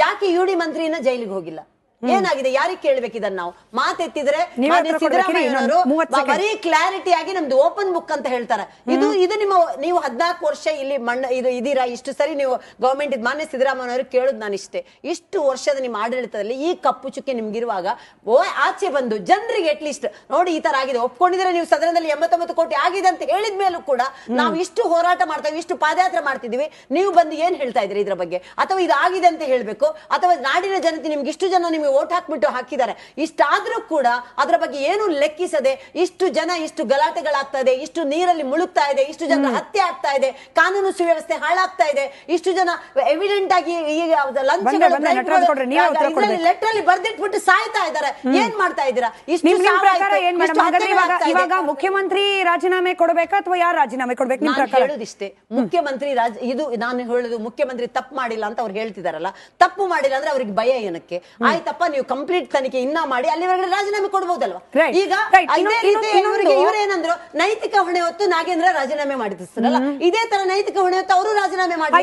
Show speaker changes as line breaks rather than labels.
ಯಾಕೆ ಯುಡಿ ಮಂತ್ರಿನ ಜೈಲಿಗೆ ಹೋಗಿಲ್ಲ? ಏನಾಗಿದೆ? ಯಾರಿಗೆ ಕೇಳ್ಬೇಕು ಇದನ್ನ? ನಾವು ಮಾತೆತ್ತಿದ್ರೆ ಬರೀ ಕ್ಲಾರಿಟಿ ಆಗಿ ನಮ್ದು ಓಪನ್ ಬುಕ್ ಅಂತ ಹೇಳ್ತಾರೆ. ಇದು ನೀವು 14 ವರ್ಷ ಇಲ್ಲಿ ಇದೀರಾ, ಇಷ್ಟು ಸರಿ ನೀವು ಗವರ್ಮೆಂಟ್ ಮಾನ್ಯ ಸಿದ್ದರಾಮಯ್ಯ ಅವರು ಕೇಳುದು ನಾನು ಇಷ್ಟೇ, ಇಷ್ಟು ವರ್ಷದ ನಿಮ್ಮ ಆಡಳಿತದಲ್ಲಿ ಈ ಕಪ್ಪು ಚುಕ್ಕೆ ನಿಮ್ಗಿರುವಾಗ ಆಚೆ ಬಂದು ಜನರಿಗೆ ಅಟ್ಲೀಸ್ಟ್ ನೋಡಿ ಈ ತರ ಆಗಿದೆ ಒಪ್ಕೊಂಡಿದ್ರೆ, ನೀವು ಸದನದಲ್ಲಿ 89 ಕೋಟಿ ಆಗಿದೆ ಅಂತ ಹೇಳಿದ ಮೇಲೂ ಕೂಡ ನಾವು ಇಷ್ಟು ಹೋರಾಟ ಮಾಡ್ತೇವೆ, ಇಷ್ಟು ಪಾದಯಾತ್ರೆ ಮಾಡ್ತಿದೀವಿ, ನೀವು ಬಂದು ಏನ್ ಹೇಳ್ತಾ ಇದ್ರಿ ಇದ್ರ ಬಗ್ಗೆ? ಅಥವಾ ಇದು ಆಗಿದೆ ಅಂತ ಹೇಳ್ಬೇಕು, ಅಥವಾ ನಾಡಿನ ಜನತೆ ನಿಮ್ಗೆ ಇಷ್ಟು ಜನ ನಿಮ್ಗೆ ಓಟ್ ಹಾಕ್ಬಿಟ್ಟು ಹಾಕಿದ್ದಾರೆ, ಇಷ್ಟಾದ್ರೂ ಕೂಡ ಅದರ ಬಗ್ಗೆ ಏನು ಲೆಕ್ಕಿಸದೆ ಇಷ್ಟು ಜನ ಇಷ್ಟು ಗಲಾಟೆಗಳಾಗ್ತಾ ಇದೆ, ಇಷ್ಟು ನೀರಲ್ಲಿ ಮುಳುಗ್ತಾ ಇದೆ, ಇಷ್ಟು ಜನ ಹತ್ಯೆ ಆಗ್ತಾ ಇದೆ, ಕಾನೂನು ಸುವ್ಯವಸ್ಥೆ ಹಾಳಾಗ್ತಾ ಇದೆ, ಇಷ್ಟು ಜನ ಎವಿಡೆಂಟ್ ಆಗಿ ಲೆಟರ್ ಅಲ್ಲಿ ಬರ್ದಿಟ್ಬಿಟ್ಟು ಸಾಯ್ತಾ ಇದ್ದಾರೆ. ಏನ್ ಮಾಡ್ತಾ ಇದ್ದೀರಾ?
ಇವಾಗ ಮುಖ್ಯಮಂತ್ರಿ ರಾಜೀನಾಮೆ ಕೊಡಬೇಕಾ ಅಥವಾ ಯಾರು ರಾಜೀನಾಮೆ ಕೊಡ್ಬೇಕು?
ನಾನು ಹೇಳುದಿಷ್ಟೇ, ಮುಖ್ಯಮಂತ್ರಿ ಇದು ನಾನು ಹೇಳುದು ಮುಖ್ಯಮಂತ್ರಿ ತಪ್ಪು ಮಾಡಿಲ್ಲ ಅಂತ ಅವ್ರು ಹೇಳ್ತಿದಾರಲ್ಲ, ತಪ್ಪು ಮಾಡಿಲ್ಲ ಅಂದ್ರೆ ಅವ್ರಿಗೆ ಭಯ ಏನಕ್ಕೆ? ಆಯ್ತಪ್ಪ, ನೀವು ಕಂಪ್ಲೀಟ್ ತನಿಖೆ ಇನ್ನ ಮಾಡಿ ಅಲ್ಲಿವರೆಗೆ ರಾಜೀನಾಮೆ ಕೊಡಬಹುದಲ್ವಾ? ಈಗ ಇವರೇನಂದ್ರು ನೈತಿಕ ಹೊಣೆ ಹೊತ್ತು ನಾಗೇಂದ್ರ ರಾಜೀನಾಮೆ ಮಾಡಿದ್ರಲ್ಲ, ಇದೇ ತರ ನೈತಿಕ ಹೊಣೆ ಹೊತ್ತು ಅವರು ರಾಜೀನಾಮೆ ಮಾಡಿ